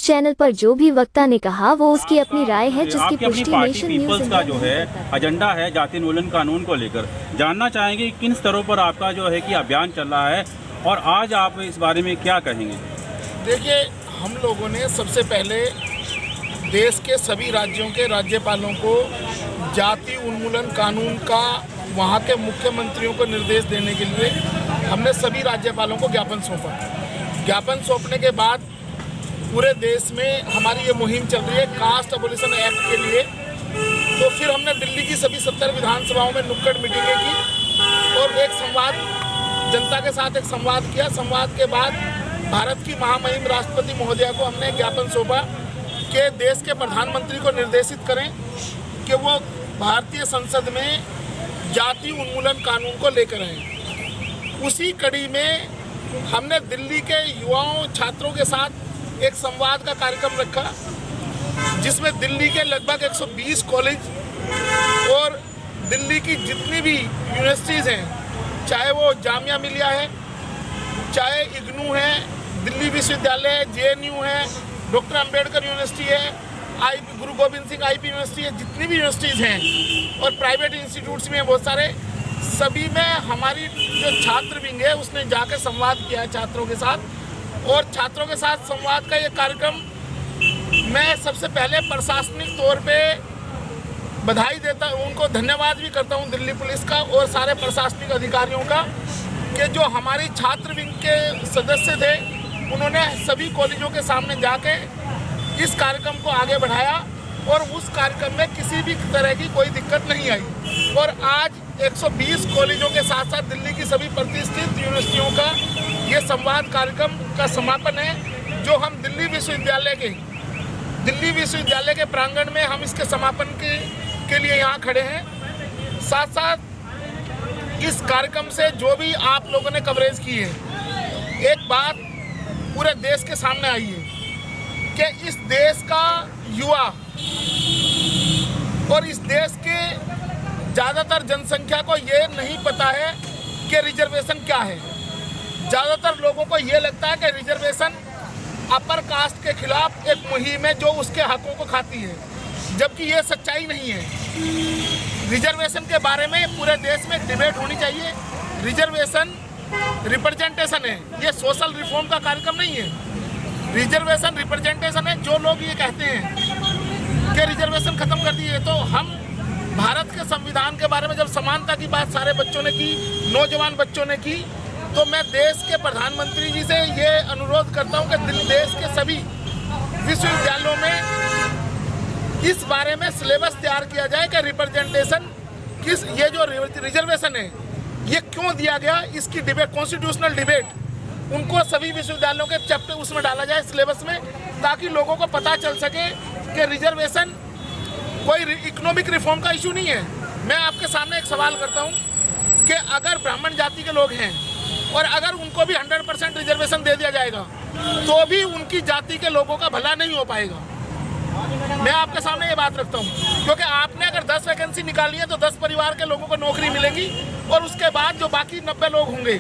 Channel पर जो भी वक्ता ने कहा वो उसकी अपनी राय है, जिसकी पुष्टि नेशन पीपल्स का जो है एजेंडा है जाति उन्मूलन कानून को लेकर। जानना चाहेंगे किन स्तरों पर आपका जो है कि अभियान चल रहा है और आज आप इस बारे में क्या कहेंगे? देखिए, हम लोगों ने सबसे पहले देश के सभी राज्यों के राज्यपालों को जाति उन्मूलन कानून का वहाँ के मुख्यमंत्रियों को निर्देश देने के लिए हमने सभी राज्यपालों को ज्ञापन सौंपा। ज्ञापन सौंपने के बाद पूरे देश में हमारी ये मुहिम चल रही है कास्ट अबोलिशन एक्ट के लिए। तो फिर हमने दिल्ली की सभी 70 विधानसभाओं में नुक्कड़ मीटिंगें की और एक संवाद, जनता के साथ एक संवाद किया। संवाद के बाद भारत की महामहिम राष्ट्रपति महोदया को हमने ज्ञापन सौंपा कि देश के प्रधानमंत्री को निर्देशित करें कि वो भारतीय संसद में जाति उन्मूलन कानून को लेकर आए। उसी कड़ी में हमने दिल्ली के युवाओं छात्रों के साथ एक संवाद का कार्यक्रम रखा, जिसमें दिल्ली के लगभग 120 कॉलेज और दिल्ली की जितनी भी यूनिवर्सिटीज़ हैं, चाहे वो जामिया मिलिया है, चाहे इग्नू है, दिल्ली विश्वविद्यालय है, JNU है, डॉक्टर अंबेडकर यूनिवर्सिटी है, गुरु गोविंद सिंह IP यूनिवर्सिटी है, जितनी भी यूनिवर्सिटीज़ हैं और प्राइवेट इंस्टीट्यूट्स भी हैं बहुत सारे, सभी में हमारी जो छात्र विंग है उसने जाकर संवाद किया है छात्रों के साथ। और छात्रों के साथ संवाद का ये कार्यक्रम मैं सबसे पहले प्रशासनिक तौर पे बधाई देता हूँ, उनको धन्यवाद भी करता हूँ दिल्ली पुलिस का और सारे प्रशासनिक अधिकारियों का, कि जो हमारी छात्र विंग के सदस्य थे उन्होंने सभी कॉलेजों के सामने जाके इस कार्यक्रम को आगे बढ़ाया और उस कार्यक्रम में किसी भी तरह की कोई दिक्कत नहीं आई। और आज 120 कॉलेजों के साथ साथ दिल्ली की सभी प्रतिष्ठित यूनिवर्सिटियों का ये संवाद कार्यक्रम का समापन है, जो हम दिल्ली विश्वविद्यालय के प्रांगण में हम इसके समापन के लिए यहाँ खड़े हैं। साथ साथ इस कार्यक्रम से जो भी आप लोगों ने कवरेज की है, एक बात पूरे देश के सामने आई है कि इस देश का युवा और इस देश के ज़्यादातर जनसंख्या को ये नहीं पता है कि रिजर्वेशन क्या है। ज़्यादातर लोगों को ये लगता है कि रिजर्वेशन अपर कास्ट के खिलाफ एक मुहिम है जो उसके हकों को खाती है, जबकि ये सच्चाई नहीं है। रिजर्वेशन के बारे में पूरे देश में डिबेट होनी चाहिए। रिजर्वेशन रिप्रेजेंटेशन है, ये सोशल रिफॉर्म का कार्यक्रम नहीं है। रिजर्वेशन रिप्रेजेंटेशन है। जो लोग ये कहते हैं कि रिजर्वेशन खत्म कर दिए, तो हम भारत के संविधान के बारे में जब समानता की बात सारे बच्चों ने की, नौजवान बच्चों ने की, तो मैं देश के प्रधानमंत्री जी से ये अनुरोध करता हूं कि देश के सभी विश्वविद्यालयों में इस बारे में सिलेबस तैयार किया जाए कि रिप्रेजेंटेशन किस, ये जो रिजर्वेशन है ये क्यों दिया गया, इसकी डिबेट, कॉन्स्टिट्यूशनल डिबेट, उनको सभी विश्वविद्यालयों के चैप्टर उसमें डाला जाए सिलेबस में, ताकि लोगों को पता चल सके कि रिजर्वेशन कोई इकोनॉमिक रिफॉर्म का इशू नहीं है। मैं आपके सामने एक सवाल करता हूं कि अगर ब्राह्मण जाति के लोग हैं और अगर उनको भी 100% रिजर्वेशन दे दिया जाएगा, तो भी उनकी जाति के लोगों का भला नहीं हो पाएगा। मैं आपके सामने ये बात रखता हूँ, क्योंकि आपने अगर 10 वैकेंसी निकाली है तो 10 परिवार के लोगों को नौकरी मिलेगी और उसके बाद जो बाकी 90 लोग होंगे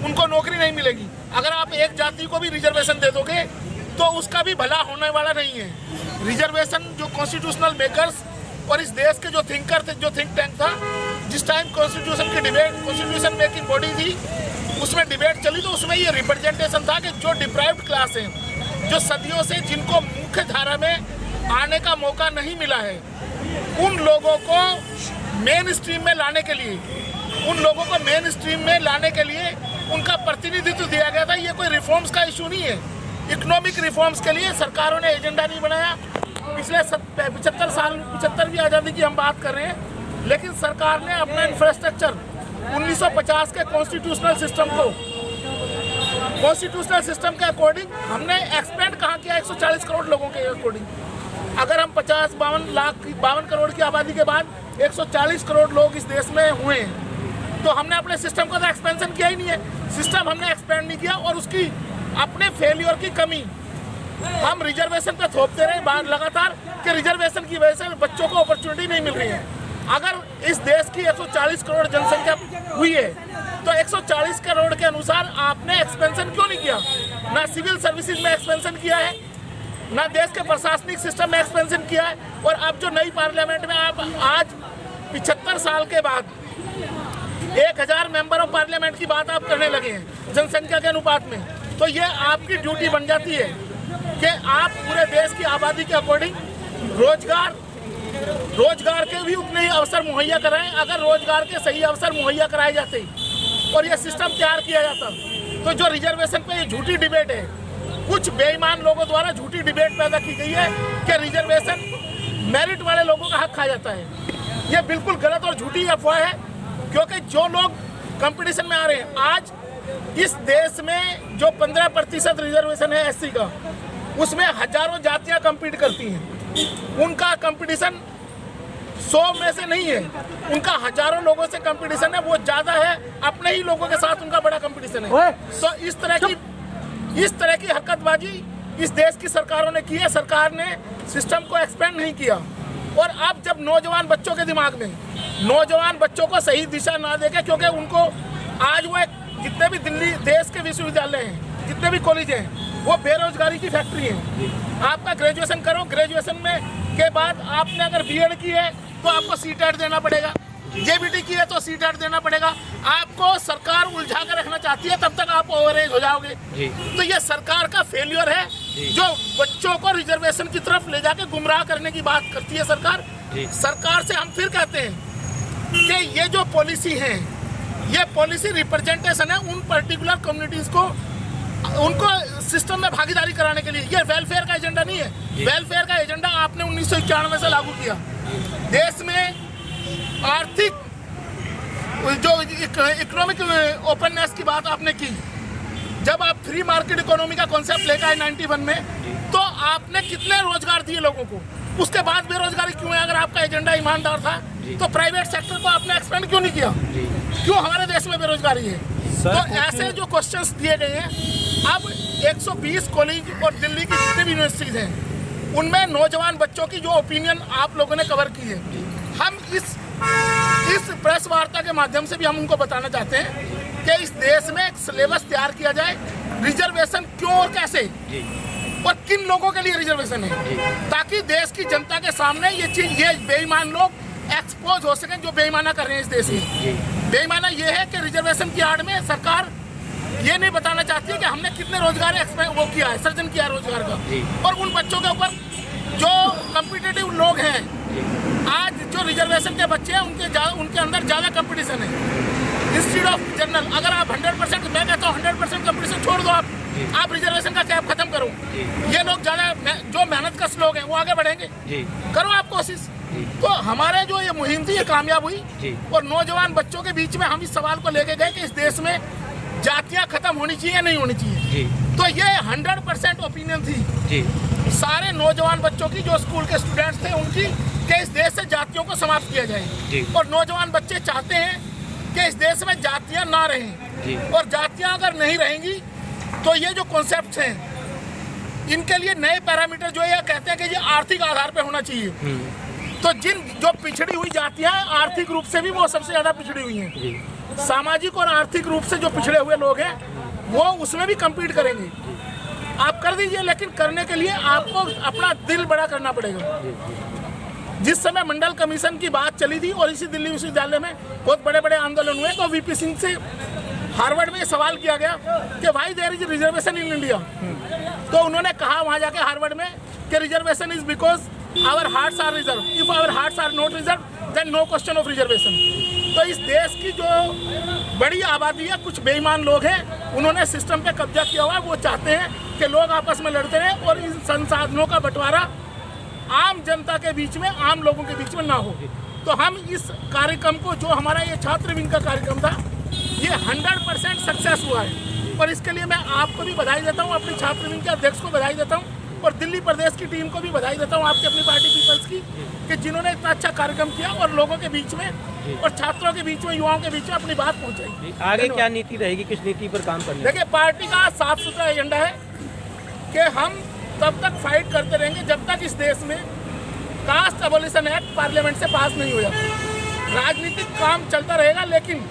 उनको नौकरी नहीं मिलेगी। अगर आप एक जाति को भी रिजर्वेशन दे दोगे तो उसका भी भला होने वाला नहीं है। रिजर्वेशन जो कॉन्स्टिट्यूशनल मेकर्स और इस देश के जो थिंकर थे, जो थिंक टैंक था, जिस टाइम कॉन्स्टिट्यूशन की डिबेट, कॉन्स्टिट्यूशन मेकिंग बॉडी थी, उसमें डिबेट चली, तो उसमें ये रिप्रेजेंटेशन था कि जो डिप्राइव्ड क्लास है, जो सदियों से जिनको मुख्य धारा में आने का मौका नहीं मिला है, उन लोगों को मेन स्ट्रीम में लाने के लिए, उनका प्रतिनिधित्व दिया गया था। ये कोई रिफॉर्म्स का इशू नहीं है। इकोनॉमिक रिफॉर्म्स के लिए सरकारों ने एजेंडा नहीं बनाया। पिछले 75वीं आज़ादी की हम बात कर रहे हैं, लेकिन सरकार ने अपना इंफ्रास्ट्रक्चर 1950 के कॉन्स्टिट्यूशनल सिस्टम के अकॉर्डिंग हमने एक्सपेंड कहाँ किया, 140 करोड़ लोगों के अकॉर्डिंग। अगर हम 52 करोड़ की आबादी के बाद 140 करोड़ लोग इस देश में हुए हैं, तो हमने अपने सिस्टम का तो एक्सपेंशन किया ही नहीं है। सिस्टम हमने एक्सपेंड नहीं किया और उसकी अपने फेलियर की कमी हम रिजर्वेशन पे थोपते रहे लगातार कि रिजर्वेशन की वजह से बच्चों को अपॉर्चुनिटी नहीं मिल रही है। अगर इस देश की 140 करोड़ जनसंख्या हुई है, तो 140 करोड़ के अनुसार आपने एक्सपेंशन क्यों नहीं किया? ना सिविल सर्विसेज में एक्सपेंशन किया है, ना देश के प्रशासनिक सिस्टम में एक्सपेंशन किया है। और अब जो नई पार्लियामेंट में आप आज 75 साल के बाद 1000 मेंबर ऑफ पार्लियामेंट की बात आप करने लगे हैं जनसंख्या के अनुपात में, तो ये आपकी ड्यूटी बन जाती है कि आप पूरे देश की आबादी के अकॉर्डिंग रोजगार के भी उतने ही अवसर मुहैया कराएं। अगर रोजगार के सही अवसर मुहैया कराए जाते और ये सिस्टम तैयार किया जाता, तो जो रिजर्वेशन पे ये झूठी डिबेट है, कुछ बेईमान लोगों द्वारा झूठी डिबेट पैदा की गई है कि रिजर्वेशन मेरिट वाले लोगों का हक खा जाता है, ये बिल्कुल गलत और झूठी अफवाह है। क्योंकि जो लोग कंपटीशन में आ रहे हैं, आज इस देश में जो 15% रिजर्वेशन है एससी का, उसमें हजारों जातियां कम्पीट करती हैं। उनका कंपटीशन 100 में से नहीं है, उनका हजारों लोगों से कंपटीशन है, वो ज़्यादा है, अपने ही लोगों के साथ उनका बड़ा कंपटीशन है। तो इस तरह की हरकतबाजी इस देश की सरकारों ने की है। सरकार ने सिस्टम को एक्सपेंड नहीं किया। और अब जब नौजवान बच्चों के दिमाग में, नौजवान बच्चों को सही दिशा ना देके, क्योंकि उनको आज वो जितने भी दिल्ली देश के विश्वविद्यालय हैं, जितने भी कॉलेज हैं, वो बेरोजगारी की फैक्ट्री है। आपका ग्रेजुएशन करो, ग्रेजुएशन में के बाद आपने अगर बीएड की है तो आपको सीटेट देना पड़ेगा, जेबीटी की है तो सीटेट देना पड़ेगा। आपको सरकार उलझा कर रखना चाहती है, तब तक आप ओवरेज हो जाओगे। तो ये सरकार का फेलियर है जो बच्चों को रिजर्वेशन की तरफ ले जाके गुमराह करने की बात करती है सरकार। सरकार से हम फिर कहते हैं कि ये जो पॉलिसी है, ये पॉलिसी रिप्रेजेंटेशन है उन पर्टिकुलर कम्युनिटीज को, उनको सिस्टम में भागीदारी कराने के लिए। ये वेलफेयर का एजेंडा नहीं है। वेलफेयर का एजेंडा आपने 1991 से लागू किया। देश में आर्थिक जो इकोनॉमिक ओपननेस की बात आपने की, जब आप फ्री मार्केट इकोनॉमी का कॉन्सेप्ट लेकर आए 91 में, तो आपने कितने रोजगार दिए लोगों को। उसके बाद बेरोजगारी क्यों है? अगर आपका एजेंडा ईमानदार था तो प्राइवेट सेक्टर को आपने एक्सपेंड क्यों नहीं किया? क्यों हमारे देश में बेरोजगारी है? तो ऐसे जो क्वेश्चंस दिए गए हैं, अब 120 कॉलेज और दिल्ली की जितनी भी यूनिवर्सिटीज हैं, उनमें नौजवान बच्चों की जो ओपिनियन आप लोगों ने कवर की है, हम इस प्रेस वार्ता के माध्यम से भी हम उनको बताना चाहते हैं कि इस देश में एक सिलेबस तैयार किया जाए, रिजर्वेशन क्यों और कैसे और किन लोगों के लिए रिजर्वेशन है, ताकि देश की जनता के सामने ये बेईमान लोग एक्सपोज हो सकें जो बेईमाना कर रहे हैं इस देश में। बेईमाना ये है कि रिजर्वेशन की आड़ में सरकार ये नहीं बताना चाहती है कि हमने कितने रोजगार वो किया है, सृजन किया है रोजगार का। और उन बच्चों के ऊपर जो कॉम्पिटिटिव लोग हैं, आज जो रिजर्वेशन के बच्चे हैं, उनके अंदर ज़्यादा कंपटीशन है। इंस्टीट्यूट ऑफ जनरल, अगर आप 100%, मैं कहता हूँ 100% कंपटीशन छोड़ दो, आप रिजर्वेशन का कैप खत्म करो। ये लोग ज़्यादा जो मेहनत कश लोग हैं वो आगे बढ़ेंगे। करो आप कोशिश। तो हमारे जो ये मुहिम थी ये कामयाब हुई। और नौजवान बच्चों के बीच में हम इस सवाल को लेके गए कि इस देश में जातियाँ खत्म होनी चाहिए या नहीं होनी चाहिए। तो ये 100% ओपिनियन थी सारे नौजवान बच्चों की, जो स्कूल के स्टूडेंट्स थे उनकी, कि इस देश से जातियों को समाप्त किया जाए। और नौजवान बच्चे चाहते हैं कि इस देश में जातियाँ ना रहें, और जातियाँ अगर नहीं रहेंगी तो ये जो कॉन्सेप्ट हैं, इनके लिए नए पैरामीटर जो ये कहते हैं कि ये आर्थिक आधार पर होना चाहिए। तो जो पिछड़ी हुई जातियाँ आर्थिक रूप से भी वो सबसे ज़्यादा पिछड़ी हुई हैं, सामाजिक और आर्थिक रूप से जो पिछड़े हुए लोग हैं वो उसमें भी कम्पीट करेंगे। आप कर दीजिए, लेकिन करने के लिए आपको अपना दिल बड़ा करना पड़ेगा। जिस समय मंडल कमीशन की बात चली थी और इसी दिल्ली विश्वविद्यालय में बहुत बड़े बड़े आंदोलन हुए, तो वीपी सिंह से हार्वर्ड में सवाल किया गया कि why there is reservation in India. तो उन्होंने कहा वहाँ जाके हार्वर्ड में कि reservation is because our hearts are reserve, if our hearts are not reserve then no question of reservation. तो इस देश की जो बड़ी आबादी है, कुछ बेईमान लोग हैं, उन्होंने सिस्टम पे कब्जा किया हुआ है। वो चाहते हैं कि लोग आपस में लड़ते रहें और इन संसाधनों का बंटवारा आम जनता के बीच में, आम लोगों के बीच में ना हो। तो हम इस कार्यक्रम को, जो हमारा ये छात्र विंग का कार्यक्रम था, ये 100% सक्सेस हुआ है। और इसके लिए मैं आपको भी बधाई देता हूँ, अपनी छात्र विंग के अध्यक्ष को बधाई देता हूँ, और दिल्ली प्रदेश की टीम को भी बधाई देता हूँ, आपकी अपनी पार्टी पीपल्स की, कि जिन्होंने इतना अच्छा कार्यक्रम किया और लोगों के बीच में और छात्रों के बीच में, युवाओं के बीच में अपनी बात पहुँचाई। आगे क्या नीति रहेगी, किस नीति पर काम करना? देखिए, पार्टी का साफ सुथरा एजेंडा है कि हम तब तक फाइट करते रहेंगे जब तक इस देश में कास्ट एबोलिशन एक्ट पार्लियामेंट से पास नहीं हो जाता। राजनीतिक काम चलता रहेगा, लेकिन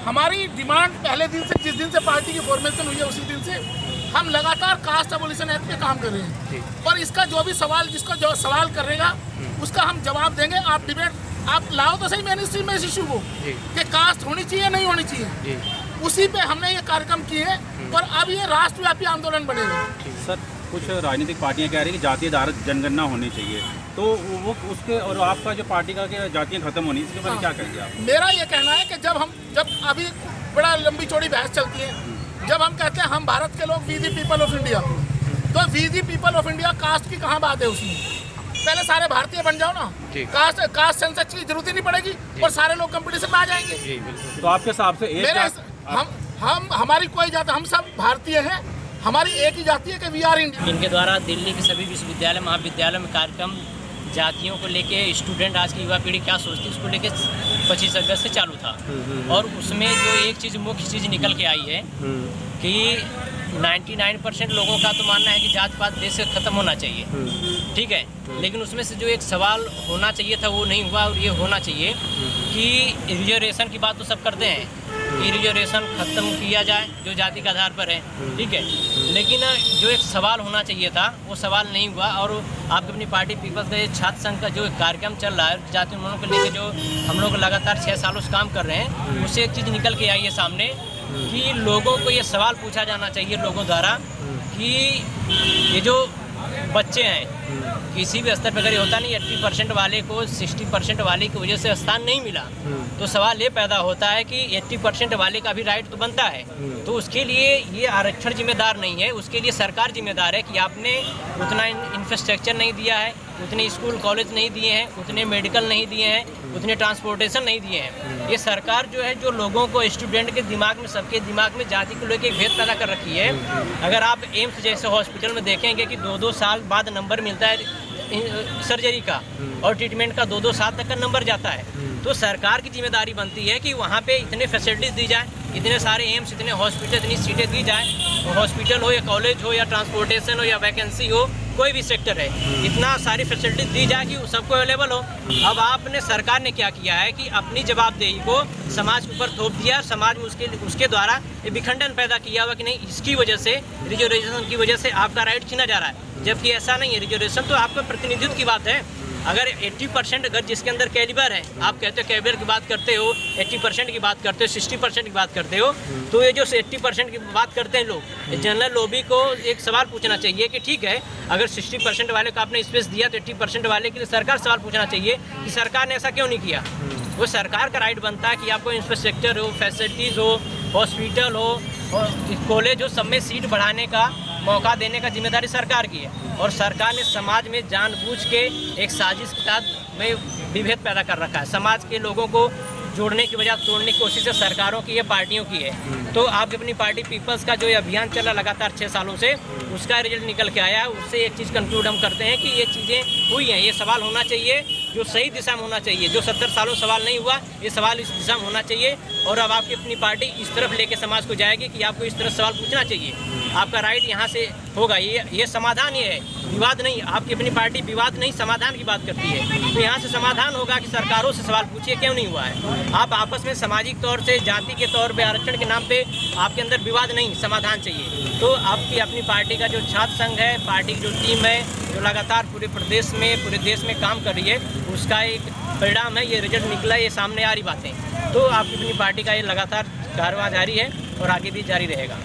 हमारी डिमांड पहले दिन से, जिस दिन से पार्टी की फॉर्मेशन हुई है, उसी दिन से हम लगातार कास्ट एबोलिशन एक्ट पे काम कर रहे हैं और इसका जो भी सवाल जिसको जो सवाल करेगा उसका हम जवाब देंगे। आप डिबेट आप लाओ तो सही मेन स्ट्रीम में इस इशू को कि कास्ट होनी चाहिए नहीं होनी चाहिए, उसी पे हमने ये कार्यक्रम किए और अब ये राष्ट्रव्यापी आंदोलन बनेगा। सर कुछ राजनीतिक पार्टियां कह रही हैं कि जातीय आधारित जनगणना होनी चाहिए, तो वो उसके और आपका जो पार्टी का कि जातियाँ खत्म होनी, इसके बारे में क्या कहेंगे आप? मेरा ये कहना है कि जब अभी बड़ा लंबी चौड़ी बहस चलती है, जब हम कहते हैं हम भारत के लोग we the people of India, तो we the people of India caste की कहाँ बात है उसमें? पहले सारे भारतीय बन जाओ ना, कास्ट सेंसस की जरूरत ही नहीं पड़ेगी और सारे लोग कंपटीशन में आ जाएंगे। तो आपके हिसाब से हम हमारी कोई जाति, हम सब भारतीय हैं, हमारी एक ही जाति है कि वी आर इंडिया। इनके द्वारा दिल्ली के सभी विश्वविद्यालय महाविद्यालय में कार्यक्रम जातियों को लेके स्टूडेंट, आज की युवा पीढ़ी क्या सोचती है उसको लेके 25 अगस्त से चालू था और उसमें जो एक चीज़ मुख्य चीज़ निकल के आई है कि 99% लोगों का तो मानना है कि जात पात देश से ख़त्म होना चाहिए, ठीक है, लेकिन उसमें से जो एक सवाल होना चाहिए था वो नहीं हुआ और ये होना चाहिए कि रिजर्वेशन की बात तो सब करते हैं कि रिजर्वेशन ख़त्म किया जाए जो जाति के आधार पर है, ठीक है, लेकिन जो एक सवाल होना चाहिए था वो सवाल नहीं हुआ। और आपकी अपनी पार्टी पीपल्स का छात्र संघ का जो कार्यक्रम चल रहा है जाति उन्मूलन को लेकर, जो हम लोग लगातार 6 सालों से काम कर रहे हैं, उससे एक चीज़ निकल के आई है सामने कि लोगों को ये सवाल पूछा जाना चाहिए लोगों द्वारा कि ये जो बच्चे हैं किसी भी स्तर पर अगर ये होता नहीं 80% वाले को 60% वाले की वजह से स्थान नहीं मिला, तो सवाल ये पैदा होता है कि 80% वाले का भी राइट तो बनता है, तो उसके लिए ये आरक्षण जिम्मेदार नहीं है, उसके लिए सरकार जिम्मेदार है कि आपने उतना इंफ्रास्ट्रक्चर नहीं दिया है, उतने स्कूल कॉलेज नहीं दिए हैं, उतने मेडिकल नहीं दिए हैं, उतने ट्रांसपोर्टेशन नहीं दिए हैं। ये सरकार जो है जो लोगों को स्टूडेंट के दिमाग में, सबके दिमाग में जाति को लेकर एक भेद पैदा कर रखी है। अगर आप एम्स जैसे हॉस्पिटल में देखेंगे कि 2-2 साल बाद नंबर मिलता है सर्जरी का और ट्रीटमेंट का 2-2 साल तक का नंबर जाता है, तो सरकार की जिम्मेदारी बनती है कि वहाँ पे इतने फैसिलिटीज़ दी जाए, इतने सारे एम्स, इतने हॉस्पिटल, इतनी सीटें दी जाए, हॉस्पिटल हो या कॉलेज हो या ट्रांसपोर्टेशन हो या वैकेंसी हो, कोई भी सेक्टर है, इतना सारी फैसिलिटीज दी जाए कि सबको अवेलेबल हो। अब आपने सरकार ने क्या किया है कि अपनी जवाबदेही को समाज के ऊपर थोप दिया, समाज में उसके द्वारा ये विखंडन पैदा किया हुआ कि नहीं इसकी वजह से, रिजर्वेशन की वजह से आपका राइट छीना जा रहा है, जबकि ऐसा नहीं है। रिजर्वेशन तो आपका प्रतिनिधित्व की बात है। अगर 80% अगर जिसके अंदर कैलिबर है, आप कहते हो कैलिबर की बात करते हो, 80% की बात करते हो, 60% की बात करते हो, तो ये जो 80% की बात करते हैं लोग, जनरल लॉबी को एक सवाल पूछना चाहिए कि ठीक है, अगर 60% वाले को आपने स्पेस दिया तो 80% वाले के लिए सरकार सवाल पूछना चाहिए कि सरकार ने ऐसा क्यों नहीं किया। वो सरकार का राइट बनता है कि आपको इंफ्रास्ट्रक्चर हो, फैसिलिटीज़ हो, हॉस्पिटल हो और कॉलेज हो, सब में सीट बढ़ाने का मौका देने का जिम्मेदारी सरकार की है। और सरकार ने समाज में जानबूझ के एक साजिश के तहत में विभेद पैदा कर रखा है। समाज के लोगों को जोड़ने की बजाय तोड़ने की कोशिश सरकारों की है, पार्टियों की है। तो आपकी अपनी पार्टी पीपल्स का जो अभियान चला लगातार 6 सालों से, उसका रिजल्ट निकल के आया है। उससे एक चीज़ कंक्लूड हम करते हैं कि ये चीज़ें हुई हैं, ये सवाल होना चाहिए जो सही दिशा में होना चाहिए। जो 70 सालों सवाल नहीं हुआ, ये सवाल इस दिशा में होना चाहिए। और अब आपकी अपनी पार्टी इस तरफ लेके समाज को जाएगी कि आपको इस तरह सवाल पूछना चाहिए, आपका राइट यहाँ से होगा। ये समाधान ये है, विवाद नहीं। आपकी अपनी पार्टी विवाद नहीं, समाधान की बात करती है। तो यहाँ से समाधान होगा कि सरकारों से सवाल पूछिए क्यों नहीं हुआ है। आप आपस में सामाजिक तौर से, जाति के तौर पे, आरक्षण के नाम पे आपके अंदर विवाद नहीं, समाधान चाहिए। तो आपकी अपनी पार्टी का जो छात्र संघ है, पार्टी की जो टीम है, जो लगातार पूरे प्रदेश में, पूरे देश में काम कर रही है, उसका एक परिणाम है, ये रिजल्ट निकला, ये सामने आ रही बातें। तो आपकी अपनी पार्टी का ये लगातार कारवां जारी है और आगे भी जारी रहेगा।